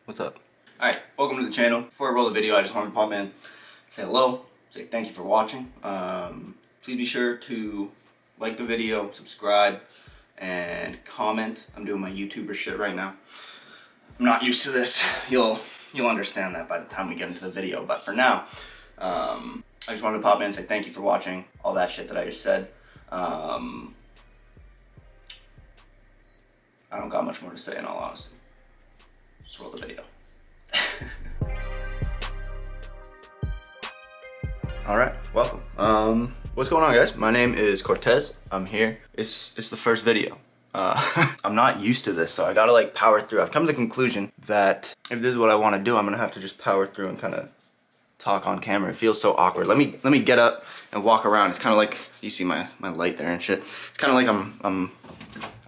What's up? Alright, welcome to the channel. Before I roll the video, I just wanted to pop in, say hello, say thank you for watching. Please be sure to like the video, subscribe, and comment. I'm doing my YouTuber shit right now. I'm not used to this. You'll understand that by the time we get into the video, but for now, I just wanted to pop in and say thank you for watching all that shit that I just said. I don't got much more to say in all honesty. Let's roll the video. Alright, welcome. What's going on, guys? My name is Cortez. I'm here. It's the first video. I'm not used to this, so I gotta like power through. I've come to the conclusion that if this is what I want to do, I'm gonna have to just power through and kind of talk on camera. It feels so awkward. Let me get up and walk around. It's kind of like, you see my light there and shit. It's kind of like I'm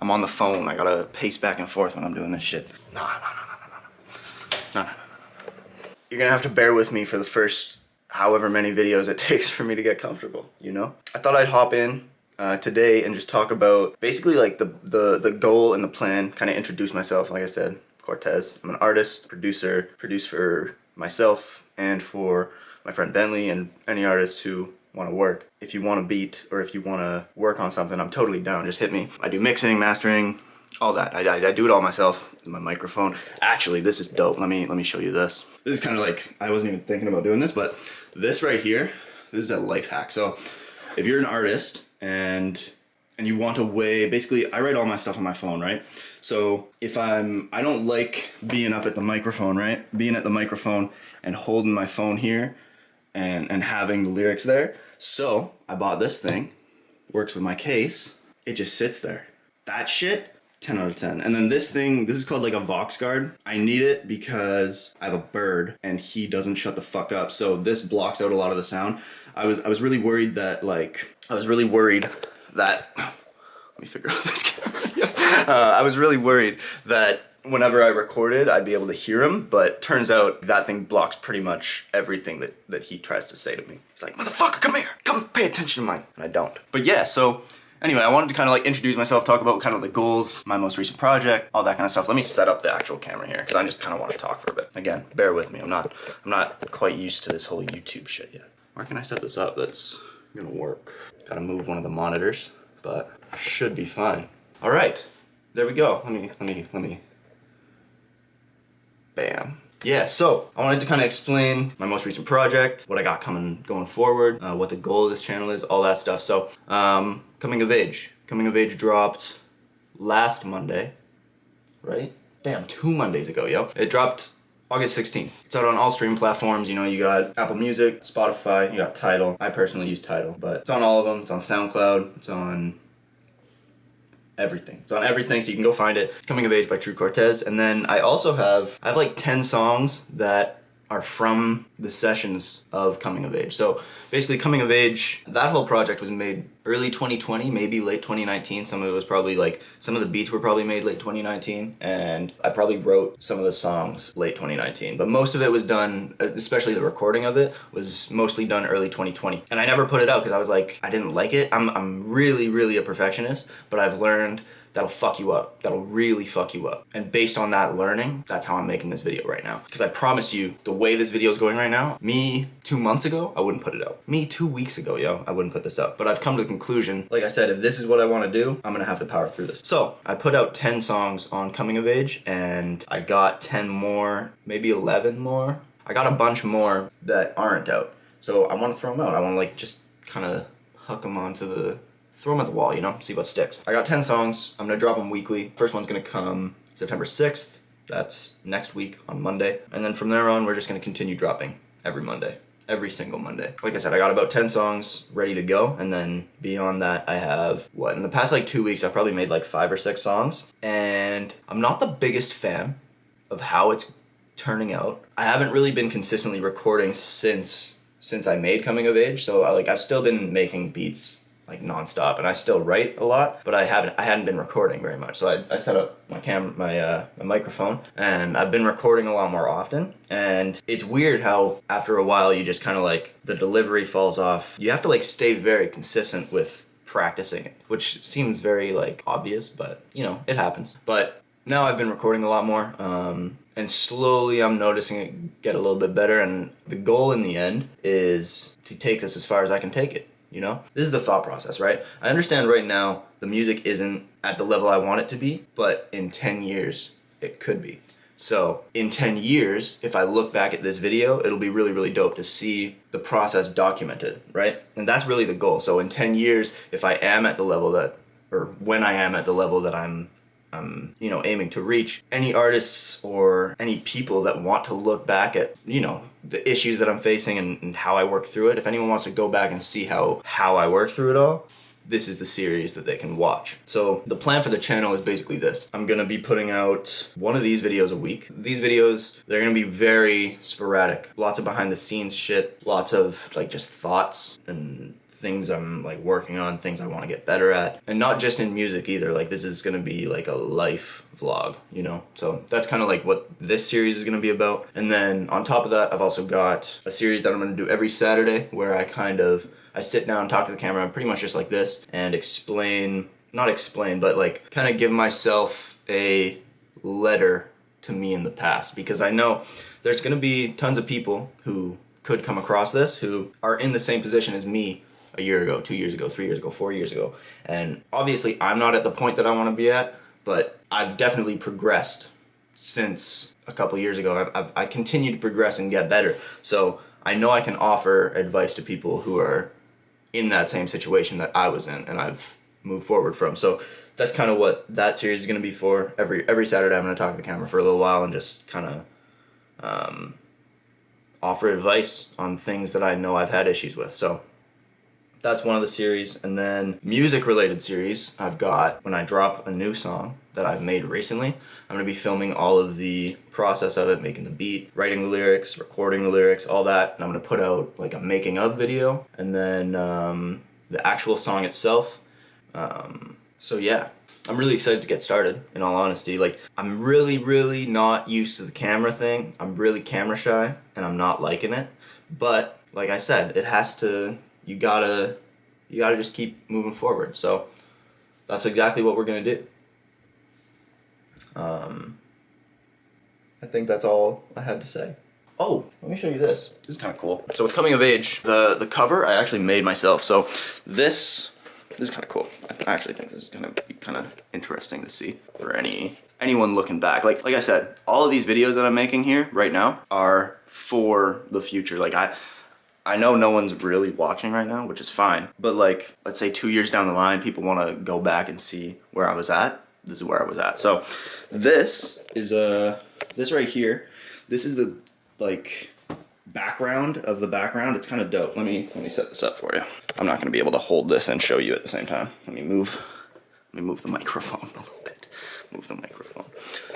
on the phone. I gotta pace back and forth when I'm doing this shit. No. You're gonna have to bear with me for the first however many videos it takes for me to get comfortable, you know? I thought I'd hop in today and just talk about basically like the goal and the plan, kind of introduce myself. Like I said, Cortez. I'm an artist, producer, produce for myself and for my friend Bentley and any artists who want to work. If you want a beat or if you want to work on something, I'm totally down. Just hit me. I do mixing, mastering, all that. I do it all myself. My microphone. Actually, this is dope. Let me show you this. This is kind of like, I wasn't even thinking about doing this, but this right here, this is a life hack. So if you're an artist and you want a way, basically I write all my stuff on my phone, right? So if I don't like being up at the microphone, right? Being at the microphone and holding my phone here and having the lyrics there. So I bought this thing, works with my case. It just sits there. That shit, 10 out of 10. And then this thing, this is called like a Vox guard. I need it because I have a bird and he doesn't shut the fuck up. So this blocks out a lot of the sound. I was really worried that let me figure out this camera. I was really worried that whenever I recorded, I'd be able to hear him, but turns out that thing blocks pretty much everything that he tries to say to me. He's like, motherfucker, come here, come pay attention to mine. And I don't. But yeah, so anyway, I wanted to kind of like introduce myself, talk about kind of the goals, my most recent project, all that kind of stuff. Let me set up the actual camera here because I just kind of want to talk for a bit. Again, bear with me. I'm not quite used to this whole YouTube shit yet. Where can I set this up that's gonna work? Gotta move one of the monitors, but should be fine. All right, there we go. Let me. Bam. Yeah, so I wanted to kind of explain my most recent project, what I got going forward, what the goal of this channel is, all that stuff. So, Coming of Age. Coming of Age dropped last Monday, right? Damn, 2 Mondays ago, yo. It dropped August 16th. It's out on all streaming platforms. You know, you got Apple Music, Spotify, you got Tidal. I personally use Tidal, but it's on all of them. It's on SoundCloud. It's on everything. It's on everything, so you can go find it. Coming of Age by True Cortez. And then I have like 10 songs that are from the sessions of Coming of Age. So basically Coming of Age, that whole project was made early 2020, maybe late 2019. Some of it was probably like, some of the beats were probably made late 2019, and I probably wrote some of the songs late 2019. But most of it was done, especially the recording of it, was mostly done early 2020. And I never put it out because I was like, I didn't like it. I'm really a perfectionist, but I've learned that'll fuck you up. That'll really fuck you up. And based on that learning, that's how I'm making this video right now. Because I promise you, the way this video is going right now, me 2 months ago, I wouldn't put it out. Me 2 weeks ago, yo, I wouldn't put this out. But I've come to the conclusion, like I said, if this is what I want to do, I'm gonna have to power through this. So I put out 10 songs on Coming of Age, and I got 10 more, maybe 11 more. I got a bunch more that aren't out. So I want to throw them out. I want to like just kind of huck them onto throw them at the wall, you know, see what sticks. I got 10 songs. I'm gonna drop them weekly. First one's gonna come September 6th. That's next week on Monday. And then from there on, we're just gonna continue dropping every Monday, every single Monday. Like I said, I got about 10 songs ready to go. And then beyond that, I have, in the past like 2 weeks, I've probably made like 5 or 6 songs. And I'm not the biggest fan of how it's turning out. I haven't really been consistently recording since I made Coming of Age. So I've still been making beats like nonstop, and I still write a lot, but I hadn't been recording very much. So I set up my microphone, and I've been recording a lot more often. And it's weird how after a while you just kind of like the delivery falls off. You have to like stay very consistent with practicing it, which seems very like obvious, but you know, it happens. But Now I've been recording a lot more, and slowly I'm noticing it get a little bit better, and the goal in the end is to take this as far as I can take it, you know? This is the thought process, right? I understand right now the music isn't at the level I want it to be, but in 10 years, it could be. So in 10 years, if I look back at this video, it'll be really, really dope to see the process documented, right? And that's really the goal. So in 10 years, if I am at the level that, or when I am at the level that I'm you know, aiming to reach, any artists or any people that want to look back at, you know, the issues that I'm facing and how I work through it, if anyone wants to go back and see how I work through it all, this is the series that they can watch. So the plan for the channel is basically this. I'm gonna be putting out one of these videos a week. These videos, they're gonna be very sporadic. Lots of behind the scenes shit, lots of like just thoughts and things I'm like working on, things I want to get better at. And not just in music either, like this is gonna be like a life vlog, you know? So that's kind of like what this series is gonna be about. And then on top of that, I've also got a series that I'm gonna do every Saturday where I sit down, talk to the camera, pretty much just like this, and not explain, but like kind of give myself a letter to me in the past. Because I know there's gonna be tons of people who could come across this who are in the same position as me a year ago, 2 years ago, 3 years ago, 4 years ago. And obviously I'm not at the point that I want to be at, but I've definitely progressed since a couple years ago. I continue to progress and get better. So I know I can offer advice to people who are in that same situation that I was in and I've moved forward from. So that's kind of what that series is going to be for. Every Saturday I'm going to talk to the camera for a little while and just kind of offer advice on things that I know I've had issues with. So that's one of the series. And then music related series, I've got when I drop a new song that I've made recently, I'm gonna be filming all of the process of it, making the beat, writing the lyrics, recording the lyrics, all that. And I'm gonna put out like a making of video and then the actual song itself. So yeah, I'm really excited to get started, in all honesty. Like, I'm really not used to the camera thing. I'm really camera shy and I'm not liking it. But like I said, it has to, you gotta just keep moving forward. So that's exactly what we're gonna do. I think that's all I had to say. Oh, let me show you this. This is kind of cool. So with Coming of Age, the cover I actually made myself. So this is kind of cool. I actually think this is gonna be kind of interesting to see for anyone looking back. Like I said, all of these videos that I'm making here right now are for the future. Like I know no one's really watching right now, which is fine. But like, let's say 2 years down the line, people want to go back and see where I was at. This is where I was at. So this is this right here. This is the like background of the background. It's kind of dope. Let me set this up for you. I'm not gonna be able to hold this and show you at the same time. Let me move the microphone a little bit. Move the microphone.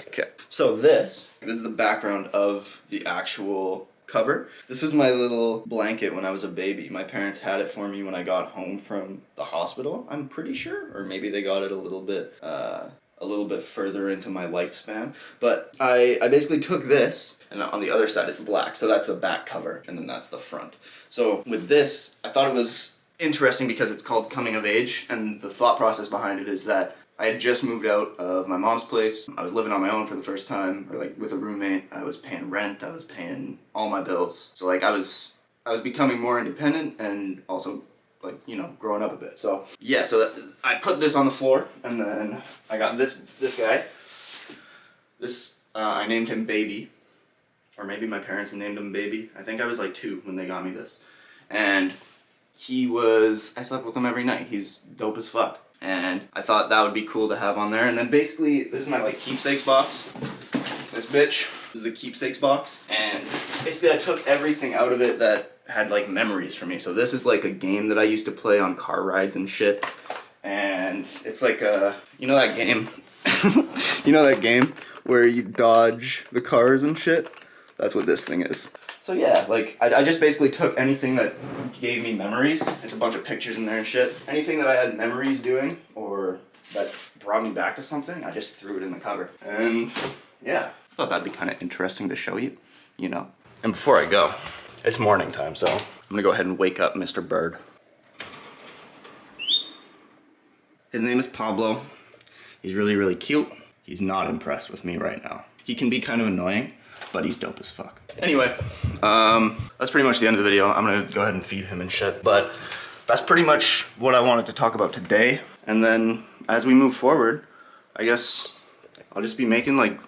Okay. So this is the background of the actual cover. This was my little blanket when I was a baby. My parents had it for me when I got home from the hospital, I'm pretty sure, or maybe they got it a little bit further into my lifespan. But I basically took this, and on the other side it's black, so that's the back cover, and then that's the front. So with this, I thought it was interesting because it's called Coming of Age, and the thought process behind it is that I had just moved out of my mom's place. I was living on my own for the first time, or like with a roommate. I was paying rent, I was paying all my bills. So like I was becoming more independent and also like, you know, growing up a bit. So yeah, so I put this on the floor and then I got this guy. This, I named him Baby, or maybe my parents named him Baby. I think I was like 2 when they got me this. And I slept with him every night. He's dope as fuck. And I thought that would be cool to have on there. And then basically, this is my like keepsakes box. This bitch is the keepsakes box. And basically I took everything out of it that had like memories for me. So this is like a game that I used to play on car rides and shit. And it's like you know that game? You know that game where you dodge the cars and shit? That's what this thing is. So yeah, like, I just basically took anything that gave me memories. There's a bunch of pictures in there and shit. Anything that I had memories doing, or that brought me back to something, I just threw it in the cover. And yeah, I thought that'd be kind of interesting to show you, you know? And before I go, it's morning time, so I'm gonna go ahead and wake up Mr. Bird. His name is Pablo. He's really cute. He's not impressed with me right now. He can be kind of annoying, but he's dope as fuck. Anyway, that's pretty much the end of the video. I'm gonna go ahead and feed him and shit, but that's pretty much what I wanted to talk about today. And then as we move forward, I guess I'll just be making like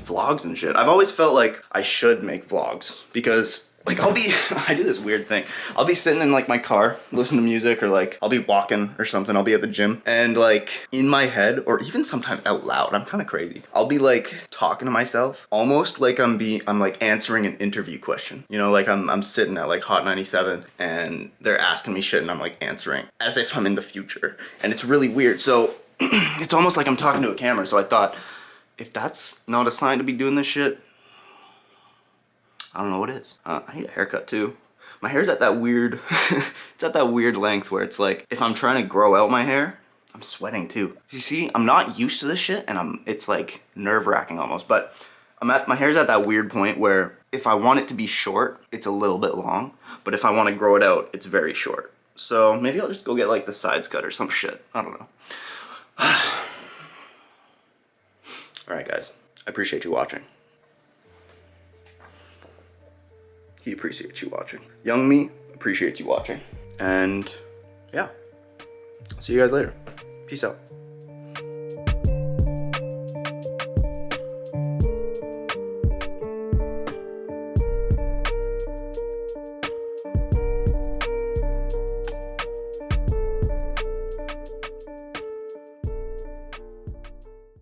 vlogs and shit. I've always felt like I should make vlogs because like I do this weird thing. I'll be sitting in like my car, listening to music, or like I'll be walking or something. I'll be at the gym and like in my head, or even sometimes out loud, I'm kind of crazy. I'll be like talking to myself, almost like I'm like answering an interview question. You know, like I'm sitting at like Hot 97 and they're asking me shit and I'm like answering as if I'm in the future. And it's really weird. So it's almost like I'm talking to a camera. So I thought, if that's not a sign to be doing this shit, I don't know what is. I need a haircut too. My hair's at that weird, it's at that weird length where it's like, if I'm trying to grow out my hair, I'm sweating too. You see, I'm not used to this shit and it's like nerve-wracking almost, but my hair's at that weird point where if I want it to be short, it's a little bit long, but if I want to grow it out, it's very short. So maybe I'll just go get like the sides cut or some shit. I don't know. All right, guys, I appreciate you watching. He appreciates you watching. Young me appreciates you watching. And yeah, see you guys later. Peace out.